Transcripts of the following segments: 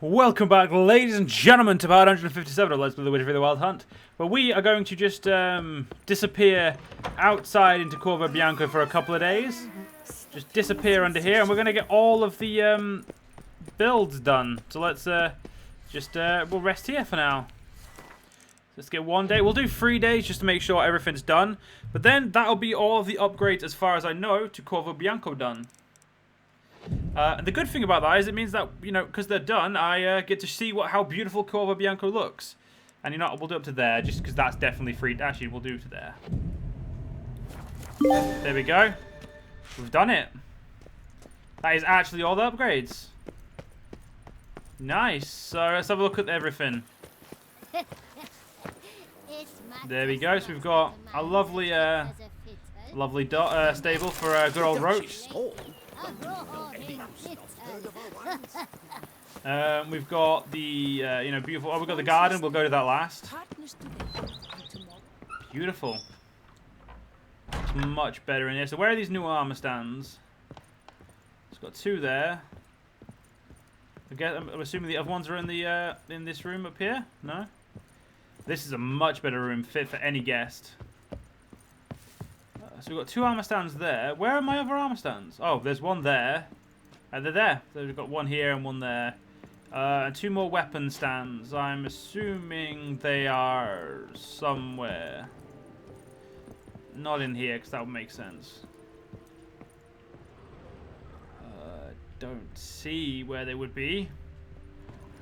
Welcome back, ladies and gentlemen, to part 157 of Let's Play The Witcher 3: The Wild Hunt, where we are going to just disappear outside into Corvo Bianco for a couple of days. Just disappear under here, and we're going to get all of the builds done. So let's we'll rest here for now. Let's get 1 day. We'll do 3 days just to make sure everything's done. But then that'll be all of the upgrades, as far as I know, to Corvo Bianco done. And the good thing about that is it means that, you know, because they're done, I get to see how beautiful Corvo Bianco looks. And, you know, we'll do up to there, just because that's definitely free. Actually, we'll do to there. There we go. We've done it. That is actually all the upgrades. Nice. So let's have a look at everything. There we go. So we've got a lovely, stable for good old Roach. We've got the, you know, beautiful. Oh, we've got the garden. We'll go to that last. Beautiful. It's much better in here. So where are these new armor stands? It's got 2 there. I'm assuming the other ones are in the in this room up here. No. This is a much better room, fit for any guest. So we've got 2 armor stands there. Where are my other armor stands? Oh, there's one there. They're there. So we've got one here and one there. And 2 more weapon stands. I'm assuming they are somewhere. Not in here, because that would make sense. Don't see where they would be.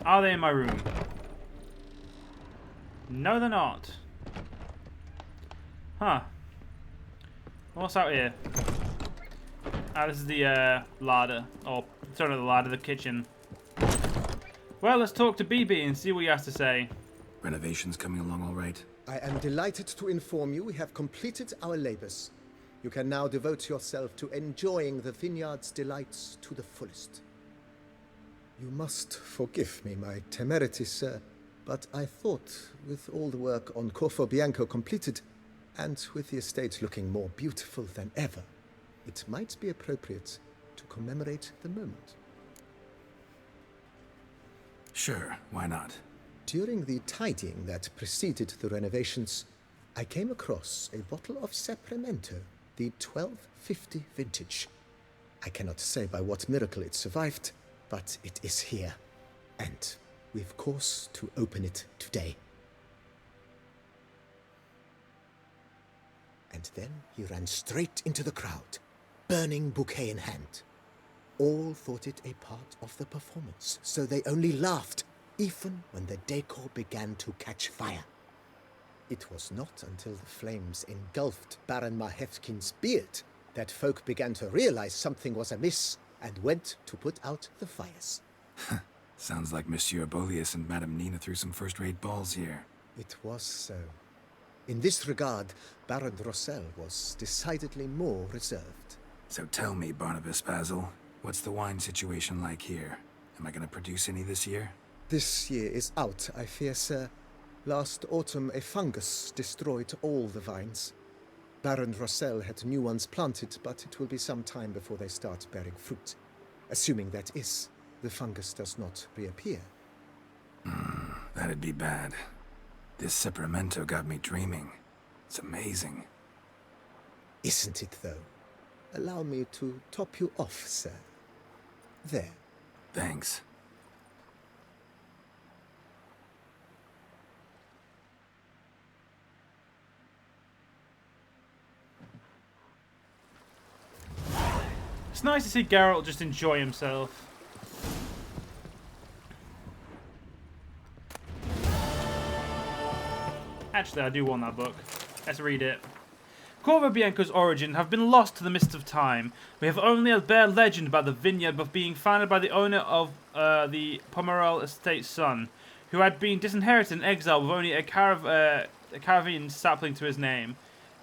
Are they in my room? No, they're not. Huh. What's out here? Ah, this is the larder. Oh, sorry, not the larder, the kitchen. Well, let's talk to BB and see what he has to say. Renovations coming along all right? I am delighted to inform you we have completed our labors. You can now devote yourself to enjoying the vineyard's delights to the fullest. You must forgive me my temerity, sir, but I thought, with all the work on Corvo Bianco completed, and with the estate looking more beautiful than ever, it might be appropriate to commemorate the moment. Sure, why not? During the tidying that preceded the renovations, I came across a bottle of Sapramento, the 1250 vintage. I cannot say by what miracle it survived, but it is here, and we've course to open it today. And then he ran straight into the crowd, burning bouquet in hand. All thought it a part of the performance, so they only laughed, even when the decor began to catch fire. It was not until the flames engulfed Baron Mahevkin's beard that folk began to realize something was amiss and went to put out the fires. Sounds like Monsieur Bolius and Madame Nina threw some first-rate balls here. It was so. In this regard, Baron Rossel was decidedly more reserved. So tell me, Barnabas Basil, what's the wine situation like here? Am I going to produce any this year? This year is out, I fear, sir. Last autumn, a fungus destroyed all the vines. Baron Rossel had new ones planted, but it will be some time before they start bearing fruit. Assuming that is, the fungus does not reappear. That'd be bad. This Sapramento got me dreaming. It's amazing. Isn't it, though? Allow me to top you off, sir. There. Thanks. It's nice to see Geralt just enjoy himself. Actually, I do want that book. Let's read it. Corvo Bianco's origin have been lost to the mists of time. We have only a bare legend about the vineyard of being founded by the owner of the Pomerol estate's son, who had been disinherited and exiled with only a Caravine sapling to his name.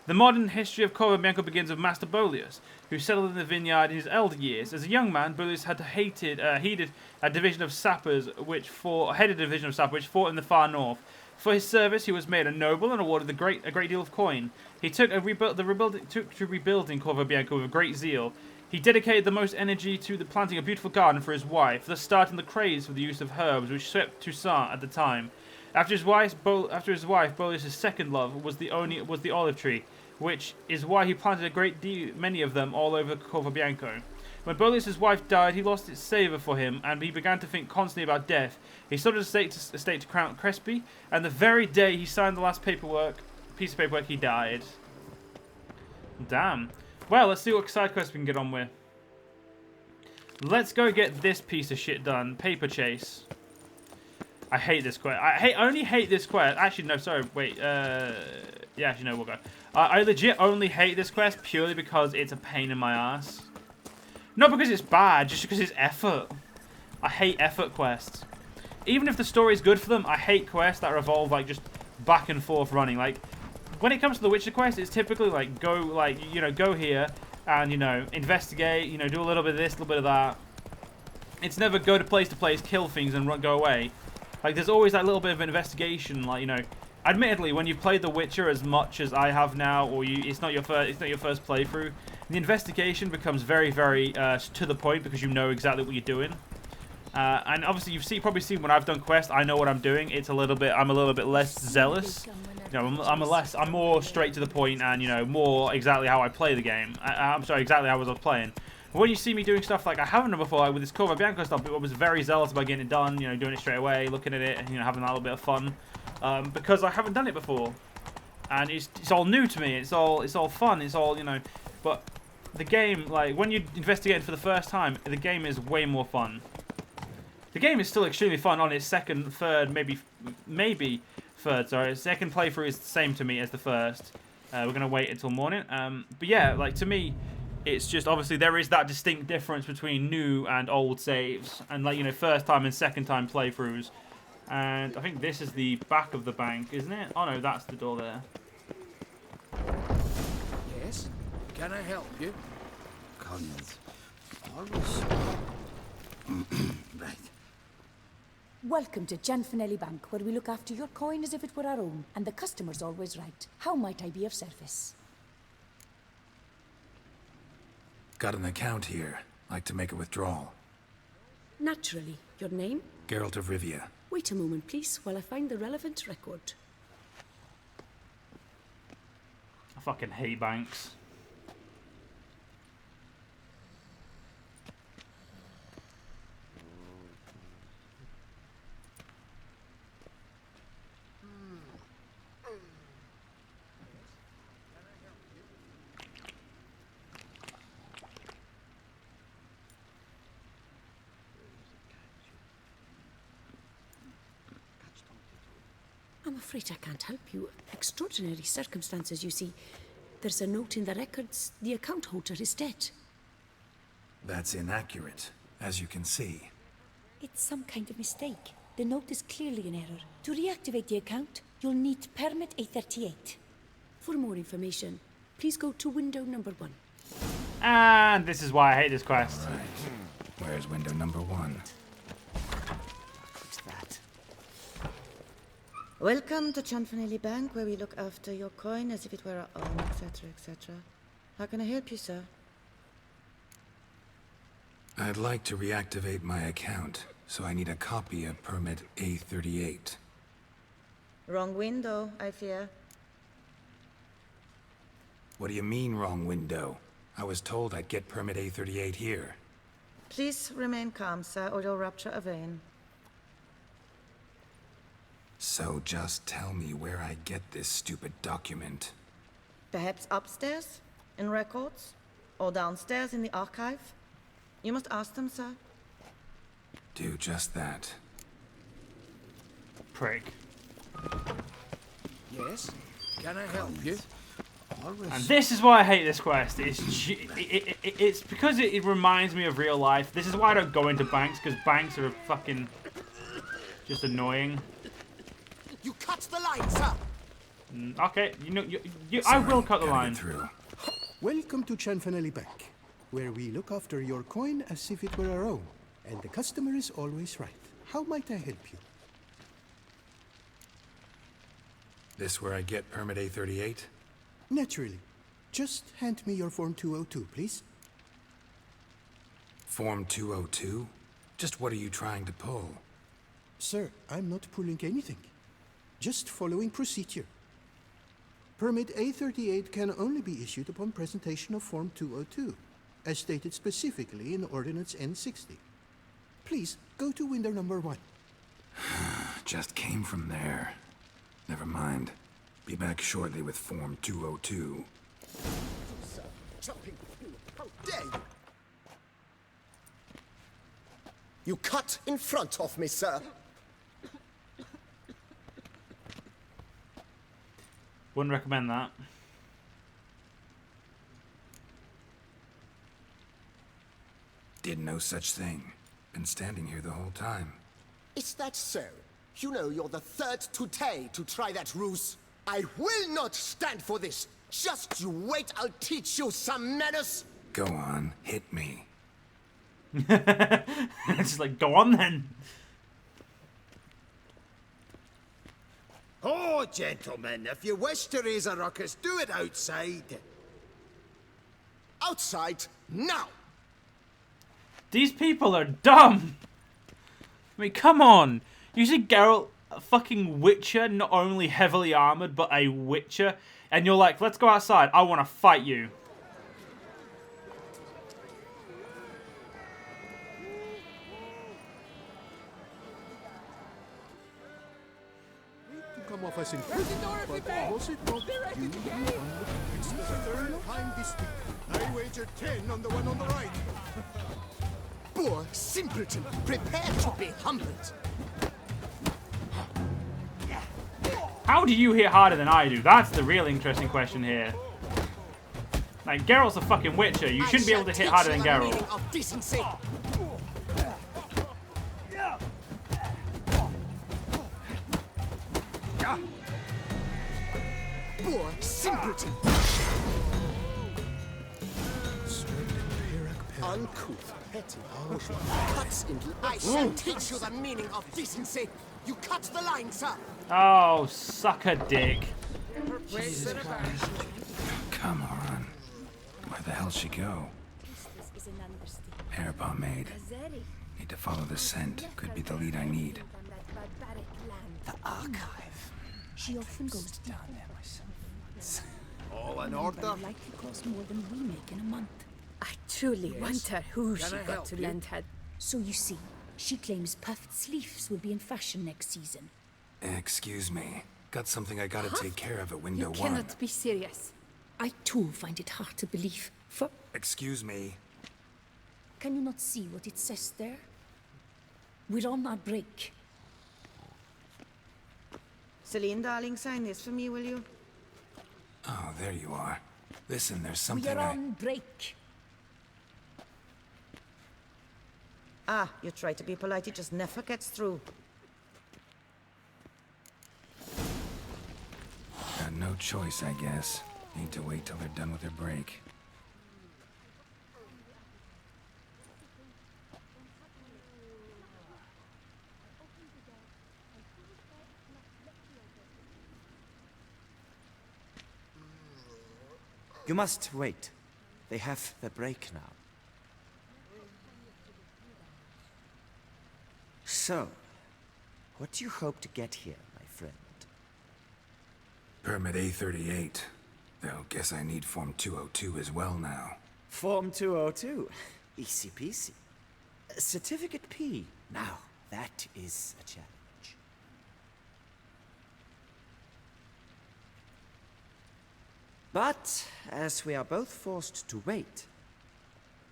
The modern history of Corvo Bianco begins with Master Bolius, who settled in the vineyard in his elder years. As a young man, Bolius had headed a division of sappers which fought in the far north. For his service, he was made a noble and awarded a great deal of coin. He took to rebuilding Corvo Bianco with great zeal. He dedicated the most energy to the planting a beautiful garden for his wife, thus starting the craze for the use of herbs which swept Toussaint at the time. After his wife, Boleus's second love was the olive tree, which is why he planted a many of them all over Corvo Bianco. When Boleus's wife died, he lost its savour for him, and he began to think constantly about death. He sold his estate to Count Crespi, and the very day he signed the last piece of paperwork, he died. Damn. Well, let's see what side quest we can get on with. Let's go get this piece of shit done. PAPERCHASE. I hate this quest. I only hate this quest. Actually, no, sorry. Wait. Yeah, actually, no, we'll go. I legit only hate this quest purely because it's a pain in my ass. Not because it's bad, just because it's effort. I hate effort quests. Even if the story's good for them, I hate quests that revolve like just back and forth running. Like when it comes to the Witcher quest, it's typically like go here and investigate, do a little bit of this, a little bit of that. It's never go to place, kill things and go away. Like there's always that little bit of investigation, like admittedly, when you've played The Witcher as much as I have now, or it's not your first playthrough, the investigation becomes very, very to the point because you know exactly what you're doing. And obviously, you've probably seen when I've done quests, I know what I'm doing. I'm a little bit less zealous. I'm more straight to the point and more exactly how I play the game. I'm sorry, exactly how I was playing. But when you see me doing stuff like I haven't done before, like with this Corvo Bianco stuff, I was very zealous about getting it done. Doing it straight away, looking at it, and having that little bit of fun. Because I haven't done it before, and it's all new to me. It's all fun. It's all But the game, like when you investigate it for the first time, the game is way more fun. The game is still extremely fun on its second, third, maybe third. Sorry, second playthrough is the same to me as the first. We're gonna wait until morning. But yeah, like to me, it's just obviously there is that distinct difference between new and old saves, and like first time and second time playthroughs. And I think this is the back of the bank, isn't it? Oh no, that's the door there. Yes? Can I help you? Cons. Always. Right. Welcome to Gianfinelli Bank, where we look after your coin as if it were our own, and the customer's always right. How might I be of service? Got an account here. Like to make a withdrawal. Naturally. Your name? Geralt of Rivia. Wait a moment, please, while I find the relevant record. I fucking hate banks. I'm afraid I can't help you. Extraordinary circumstances, you see. There's a note in the records. The account holder is dead. That's inaccurate, as you can see. It's some kind of mistake. The note is clearly an error. To reactivate the account, you'll need permit A38. For more information, please go to window number 1. And this is why I hate this quest. Right. Where's window number 1? What's that? Welcome to Gianfinelli Bank, where we look after your coin as if it were our own, etc., etc. How can I help you, sir? I'd like to reactivate my account, so I need a copy of permit A38. Wrong window, I fear. What do you mean, wrong window? I was told I'd get permit A38 here. Please remain calm, sir, or you'll rupture a vein. So just tell me where I get this stupid document. Perhaps upstairs, in records, or downstairs in the archive? You must ask them, sir. Do just that. Prick. Yes? Can I help you? Always. And this is why I hate this quest. It's because it reminds me of real life. This is why I don't go into banks, because banks are fucking just annoying. You cut the line, sir! Okay, I will cut the line. Through. Welcome to Gianfinelli Bank, where we look after your coin as if it were our own, and the customer is always right. How might I help you? This where I get permit A38? Naturally. Just hand me your Form 202, please. Form 202? Just what are you trying to pull? Sir, I'm not pulling anything. Just following procedure. Permit A38 can only be issued upon presentation of Form 202, as stated specifically in Ordinance N60. Please, go to window number 1. Just came from there. Never mind. Be back shortly with Form 202. Sir, jumping fool, how dare you! You cut in front of me, sir. Wouldn't recommend that. Did no such thing. Been standing here the whole time. Is that so? You know you're the third today to try that ruse. I will not stand for this. Just you wait, I'll teach you some manners. Go on, hit me. It's just like, go on then. Oh, gentlemen, if you wish to raise a ruckus, do it outside. Outside, now! These people are dumb. I mean, come on. You see Geralt, a fucking witcher, not only heavily armored, but a witcher, and you're like, let's go outside. I want to fight you. Come off us in prison, but was it not you? It's the third time this week. I wagered 10 on the one on the right. Poor simpleton, prepare to be humbled. How do you hit harder than I do? That's the real interesting question here. Like, Geralt's a fucking witcher. You shouldn't be able to hit harder than Geralt. Of decency. Poor simpleton. Uncouth, petty, cuts into. I shall teach you the meaning of decency. You cut the line, sir. Oh, suck a dick. Come on. Where the hell she go? Hair pomade. Need to follow the scent. Could be the lead I need. The archive. She often goes down there myself. All in order? Likely cost more than we make in a month. I truly wonder who Can she I got help to you? lend her. So you see, she claims puffed sleeves will be in fashion next season. Excuse me. Got something I gotta take care of at window You 1. cannot be serious. I too find it hard to believe. For Excuse me. can you not see what it says there? We're on our break. Celine, darling, sign this for me, will you? Oh, there you are. Listen, there's We something are on break. Ah, you try to be polite, it just never gets through. Got no choice, I guess. Need to wait till they're done with their break. You must wait. They have their break now. So, what do you hope to get here, my friend? Permit A38. Though, guess I need Form 202 as well now. Form 202. Easy peasy. Certificate P. Now, that is a challenge. But, as we are both forced to wait,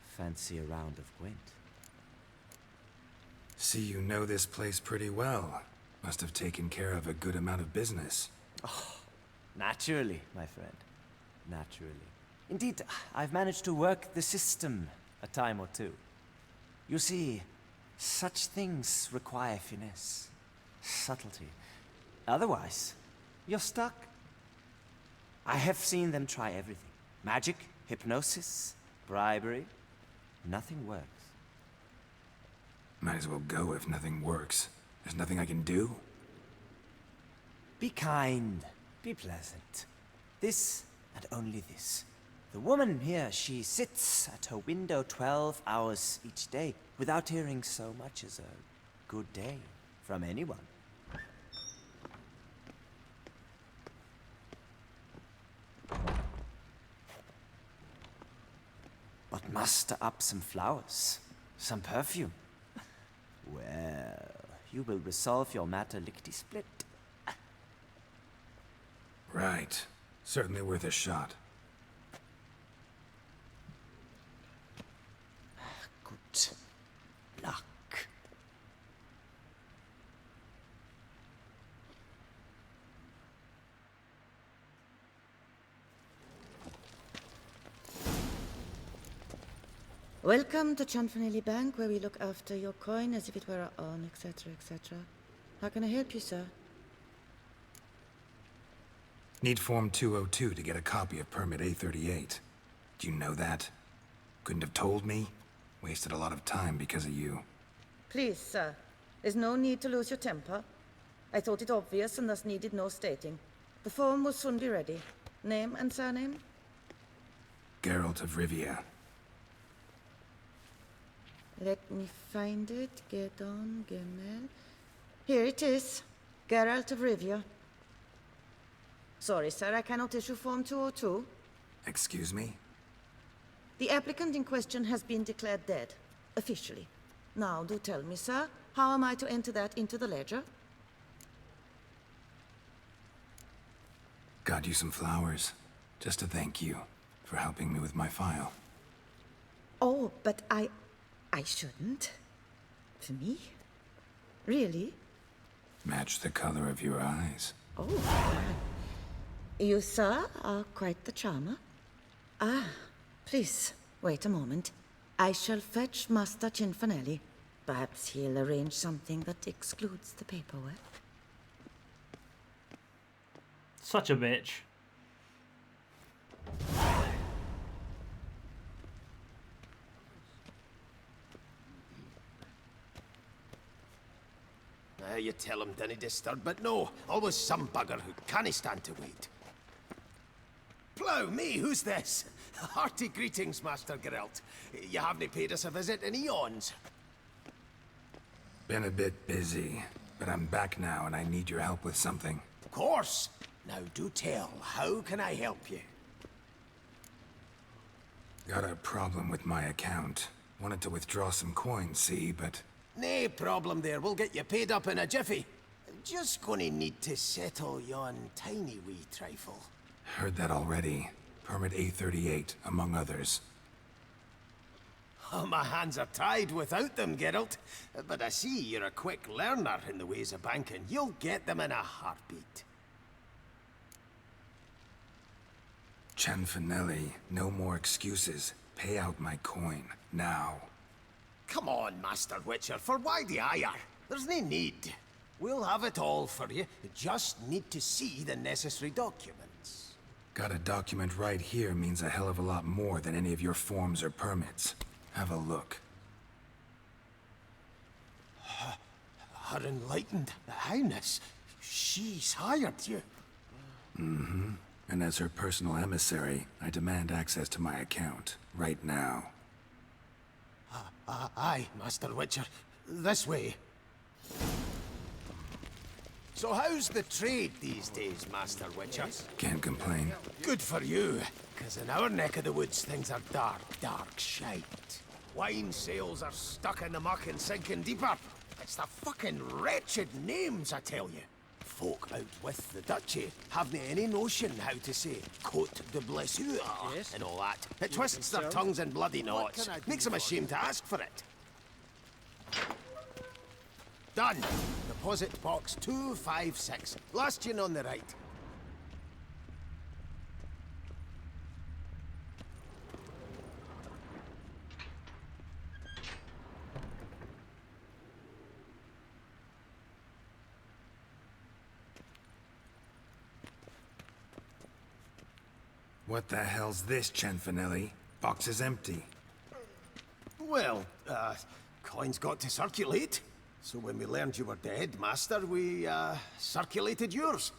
fancy a round of Gwent. See, you know this place pretty well. Must have taken care of a good amount of business. Naturally, my friend. Naturally. Indeed, I've managed to work the system a time or two. You see, such things require finesse, subtlety. Otherwise, you're stuck. I have seen them try everything. Magic, hypnosis, bribery. Nothing works. Might as well go if nothing works. There's nothing I can do? Be kind. Be pleasant. This and only this. The woman here, she sits at her window 12 hours each day without hearing so much as a good day from anyone. But muster up some flowers, some perfume. Well, you will resolve your matter lickety-split. Right. Certainly worth a shot. Good luck. Welcome to Chanfanelli Bank, where we look after your coin as if it were our own, etc., etc. How can I help you, sir? Need Form 202 to get a copy of Permit A38. Do you know that? Couldn't have told me? Wasted a lot of time because of you. Please, sir. There's no need to lose your temper. I thought it obvious and thus needed no stating. The form will soon be ready. Name and surname? Geralt of Rivia. Let me find it. Get on, Gemel. Here it is. Geralt of Rivia. Sorry, sir, I cannot issue Form 202. Excuse me? The applicant in question has been declared dead, officially. Now, do tell me, sir, how am I to enter that into the ledger? Got you some flowers. Just to thank you for helping me with my file. Oh, but I shouldn't. For me? Really? Match the color of your eyes. Oh. You, sir, are quite the charmer. Ah, please, wait a moment. I shall fetch Master Cinfanelli. Perhaps he'll arrange something that excludes the paperwork. Such a bitch. You tell him dinna disturb, but no, always some bugger who can't stand to wait. Plough me, who's this? Hearty greetings, Master Geralt. You haven't paid us a visit in eons. Been a bit busy, but I'm back now and I need your help with something. Of course. Now do tell, how can I help you? Got a problem with my account. Wanted to withdraw some coins, see, but... No problem there, we'll get you paid up in a jiffy. Just gonna need to settle yon tiny wee trifle. Heard that already. Permit A38, among others. Oh, my hands are tied without them, Geralt. But I see you're a quick learner in the ways of banking. You'll get them in a heartbeat. Chanfanelli, no more excuses. Pay out my coin, now. Come on, Master Witcher, for why the ire? There's no need. We'll have it all for you. You just need to see the necessary documents. Got a document right here means a hell of a lot more than any of your forms or permits. Have a look. Her Enlightened Highness, she's hired you. Mm-hmm. And as her personal emissary, I demand access to my account, right now. Aye, Master Witcher. This way. So how's the trade these days, Master Witcher? Can't complain. Good for you, because in our neck of the woods things are dark, dark shite. Wine sales are stuck in the muck and sinking deeper. It's the fucking wretched names, I tell you. Folk out with the duchy haven't any notion how to say Côte de Blessure and all that. It twists their tongues in bloody knots. Makes them ashamed to ask for it. Done. Deposit box 256. Last tune on the right. What the hell's this, Chanfanelli? Box is empty. Well, coins got to circulate. So when we learned you were dead, Master, we, circulated yours.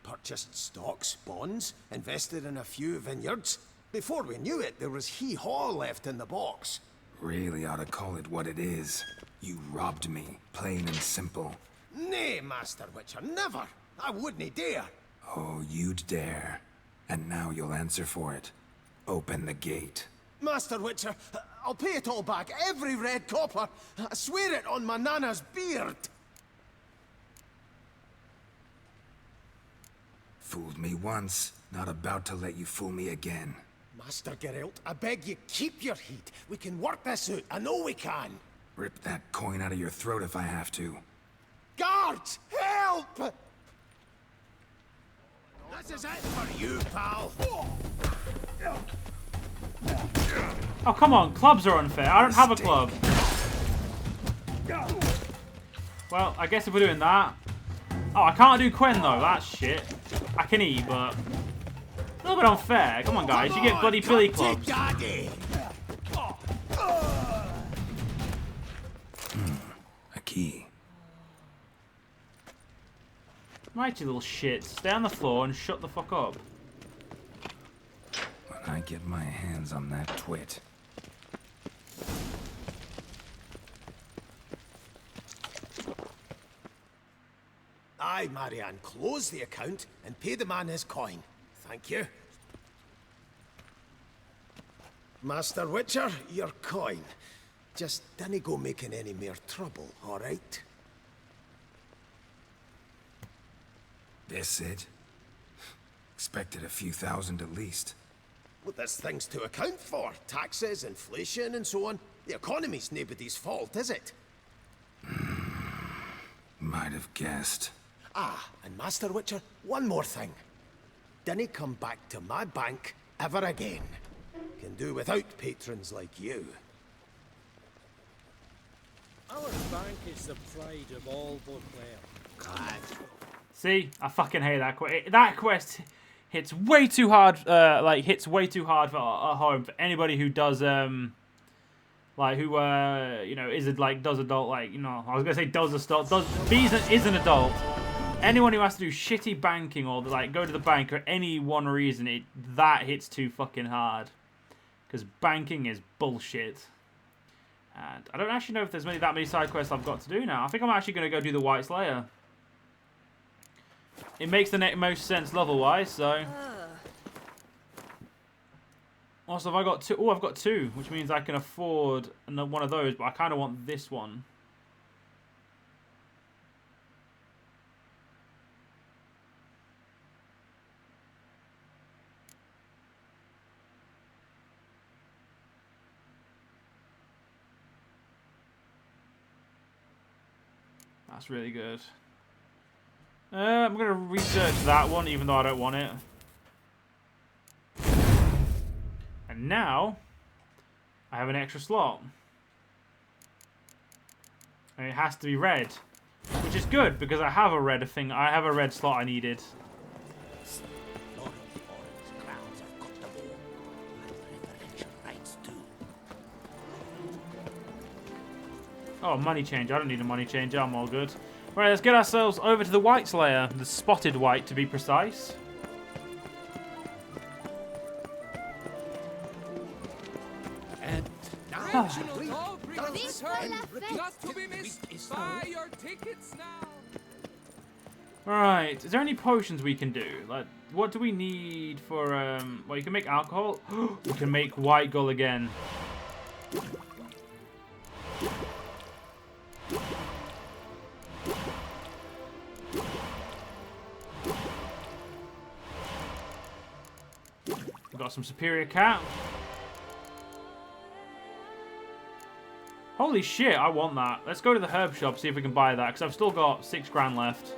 Purchased stocks, bonds, invested in a few vineyards. Before we knew it, there was hee-haw left in the box. Really ought to call it what it is. You robbed me, plain and simple. Nay, Master Witcher, never. I wouldn't dare. Oh, you'd dare. And now you'll answer for it. Open the gate. Master Witcher, I'll pay it all back, every red copper. I swear it on my nana's beard. Fooled me once, not about to let you fool me again. Master Geralt, I beg you, keep your heat. We can work this out, I know we can. Rip that coin out of your throat if I have to. Guards, help! This is it for you, pal. Oh, come on. Clubs are unfair. I don't have a club. Well, I guess if we're doing that... Oh, I can't do Quen, though. That's shit. I can eat, but... A little bit unfair. Come on, guys. You get bloody billy clubs. A key. Right, you little shit. Stay on the floor and shut the fuck up. When I get my hands on that twit. Aye, Marianne, close the account and pay the man his coin. Thank you. Master Witcher, your coin. Just dinna go making any more trouble, all right? This it? Expected a few thousand at least. Well, there's things to account for. Taxes, inflation, and so on. The economy's nobody's fault, is it? Might have guessed. Ah, and Master Witcher, one more thing. Dinna come back to my bank ever again. Can do without patrons like you. Our bank is the pride of all Beauclair. See? I fucking hate that quest. That quest hits way too hard, hits way too hard for home for anybody who does, like, who, you know, does adult, like, you know, I was gonna say is an adult. Anyone who has to do shitty banking or, like, go to the bank for any one reason, that hits too fucking hard. Because banking is bullshit. And I don't actually know if there's that many side quests I've got to do now. I think I'm actually going to go do the White Slayer. It makes the most sense level-wise, so... Also, have I got two? Oh, I've got two, which means I can afford one of those, but I kind of want this one. That's really good. I'm going to research that one, even though I don't want it. And now, I have an extra slot. And it has to be red. Which is good, because I have a red thing. I have a red slot I needed. Oh, money change. I don't need a money change. I'm all good. Right, let's get ourselves over to the White Slayer. The spotted white, to be precise. And Not to be missed. Buy your tickets now. Right, is there any potions we can do? Like, what do we need for, well, you can make alcohol. We can make white gull again. We've got some superior cat. Holy shit, I want that. Let's go to the herb shop, see if we can buy that, because I've still got 6 grand left.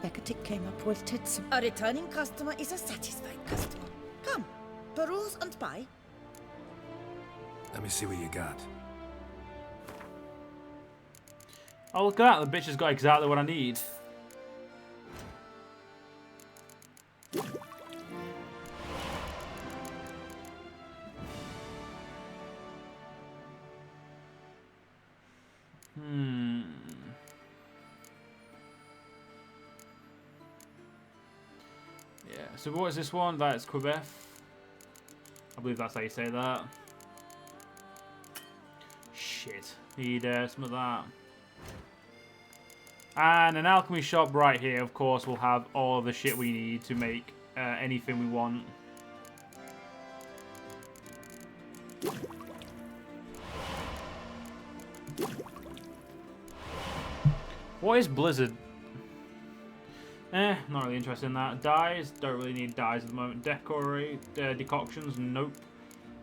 Hecate came up with tits. A returning customer is a satisfied customer. Come, peruse and buy. Let me see what you got. Oh, look at that. The bitch has got exactly what I need. So what is this one? That's Quebec. I believe that's how you say that. Shit. Need some of that. And an alchemy shop right here, of course, will have all of the shit we need to make anything we want. What is Blizzard? Not really interested in that. Dyes, don't really need dyes at the moment. Decorate, decoctions, nope.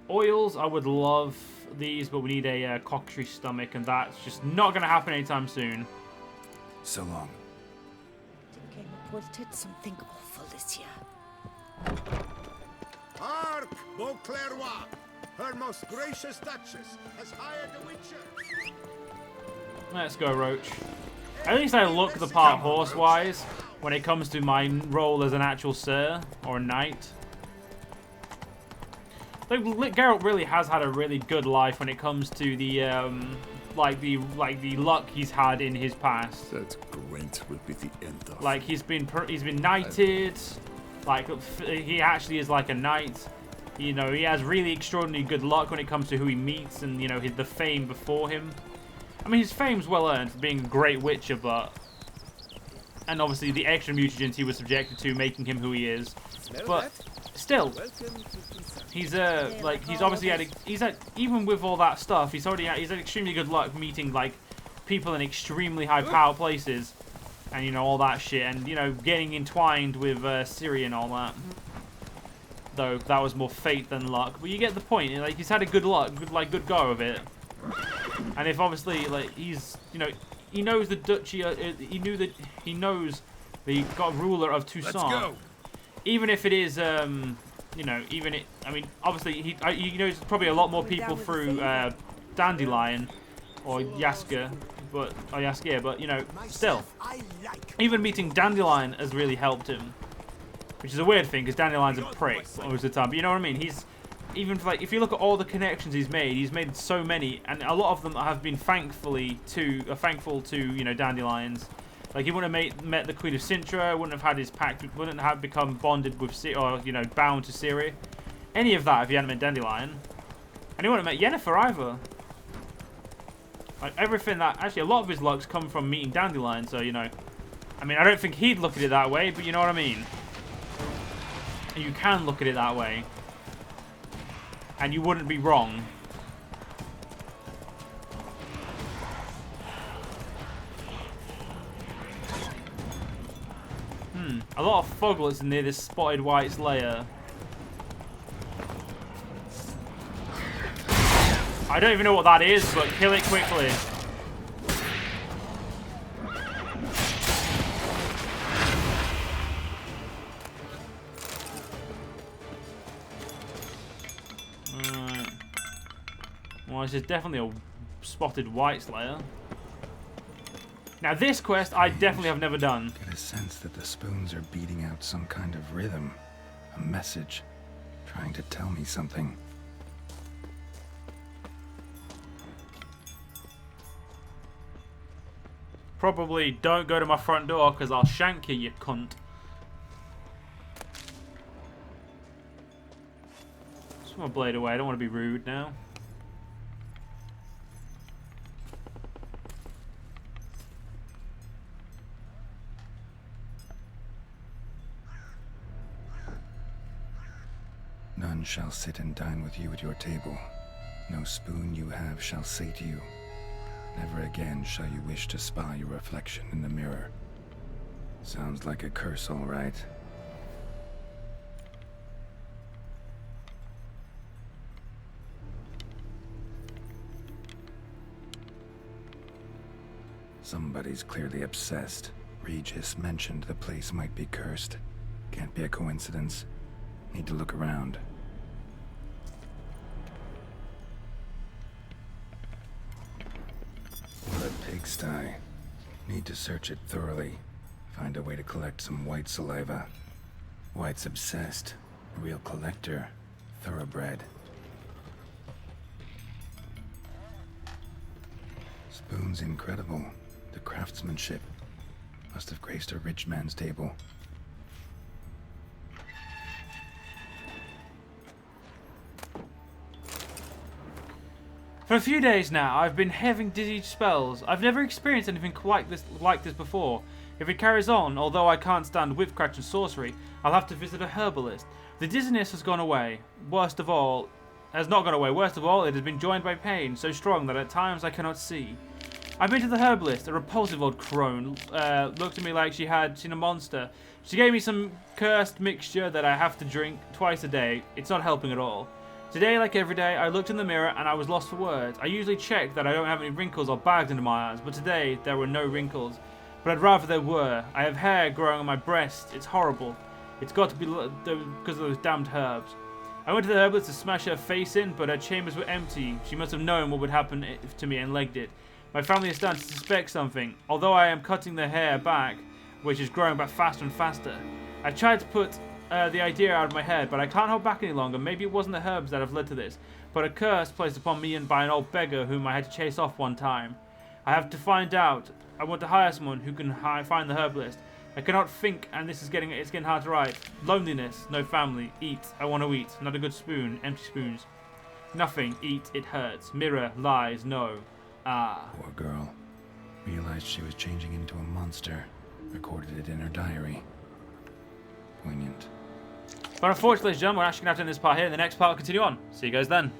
Oils, I would love these, but we need a cockatrice stomach, and that's just not going to happen anytime soon. So long. King reported something awful this year. Hark, Beauclerc! Her most gracious Duchess has hired a witcher. Let's go, Roach. At least I look the part horse-wise when it comes to my role as an actual sir or a knight. Like, Geralt really has had a really good life when it comes to the the luck he's had in his past. That Gwent will be the end of. Like he's been knighted. Like he actually is like a knight. You know, he has really extraordinary good luck when it comes to who he meets and, you know, the fame before him. I mean, his fame's well earned for being a great witcher, but... And obviously the extra mutagens he was subjected to, making him who he is. But still, he's obviously had even with all that stuff, he's had extremely good luck meeting like people in extremely high power places, and you know all that shit, and you know getting entwined with Ciri and all that. Though that was more fate than luck, but you get the point. Like he's had a good good go of it. And if obviously like he's, you know, he knows the duchy, he knows the ruler of Toussaint. Even if it is, you know, I mean, obviously he knows probably a lot more people through Dandelion or Yaska, but you know, still, even meeting Dandelion has really helped him. Which is a weird thing, because Dandelion's a prick most of the time. But you know what I mean? He's even like if you look at all the connections he's made so many, and a lot of them have been thankful to you know Dandelion's. Like he wouldn't have met the Queen of Sintra, wouldn't have had his pact, wouldn't have become bonded with or you know bound to Ciri, any of that if he hadn't met Dandelion, and he wouldn't have met Yennifer either. Like everything that actually a lot of his luck's come from meeting Dandelion. So you know, I mean I don't think he'd look at it that way, but you know what I mean. You can look at it that way. And you wouldn't be wrong. A lot of foglets near this spotted white's lair. I don't even know what that is, but kill it quickly. Well, this is definitely a spotted white's lair. Now this quest I definitely have never done. Get a sense that the spoons are beating out some kind of rhythm, a message, trying to tell me something. Probably don't go to my front door because I'll shank you, you cunt. Just my blade away, I don't want to be rude now. None shall sit and dine with you at your table. No spoon you have shall sate you. Never again shall you wish to spy your reflection in the mirror. Sounds like a curse, all right. Somebody's clearly obsessed. Regis mentioned the place might be cursed. Can't be a coincidence. Need to look around. What a pigsty. Need to search it thoroughly. Find a way to collect some white saliva. White's obsessed. A real collector. Thoroughbred. Spoon's incredible. The craftsmanship. Must have graced a rich man's table. For a few days now, I've been having dizzy spells. I've never experienced anything quite like this before. If it carries on, although I can't stand witchcraft and sorcery, I'll have to visit a herbalist. The dizziness has gone away. Worst of all, it has been joined by pain so strong that at times I cannot see. I've been to the herbalist, a repulsive old crone, looked at me like she had seen a monster. She gave me some cursed mixture that I have to drink twice a day. It's not helping at all. Today, like every day, I looked in the mirror and I was lost for words. I usually check that I don't have any wrinkles or bags under my eyes, but today there were no wrinkles. But I'd rather there were. I have hair growing on my breast. It's horrible. It's got to be because of those damned herbs. I went to the herbalist to smash her face in, but her chambers were empty. She must have known what would happen to me and legged it. My family is starting to suspect something, although I am cutting the hair back, which is growing back faster and faster. I tried to put the idea out of my head, but I can't hold back any longer. Maybe it wasn't the herbs that have led to this, but a curse placed upon me and by an old beggar whom I had to chase off one time. I have to find out. I want to hire someone who can find the herbalist. I cannot think, and it's getting hard to write. Loneliness, no family. Eat, I want to eat. Not a good spoon, empty spoons. Nothing, eat, it hurts. Mirror, lies, no. Ah. Poor girl. Realized she was changing into a monster. Recorded it in her diary. Poignant. But unfortunately, ladies and gentlemen, we're actually going to have to end this part here. In the next part, we'll continue on. See you guys then.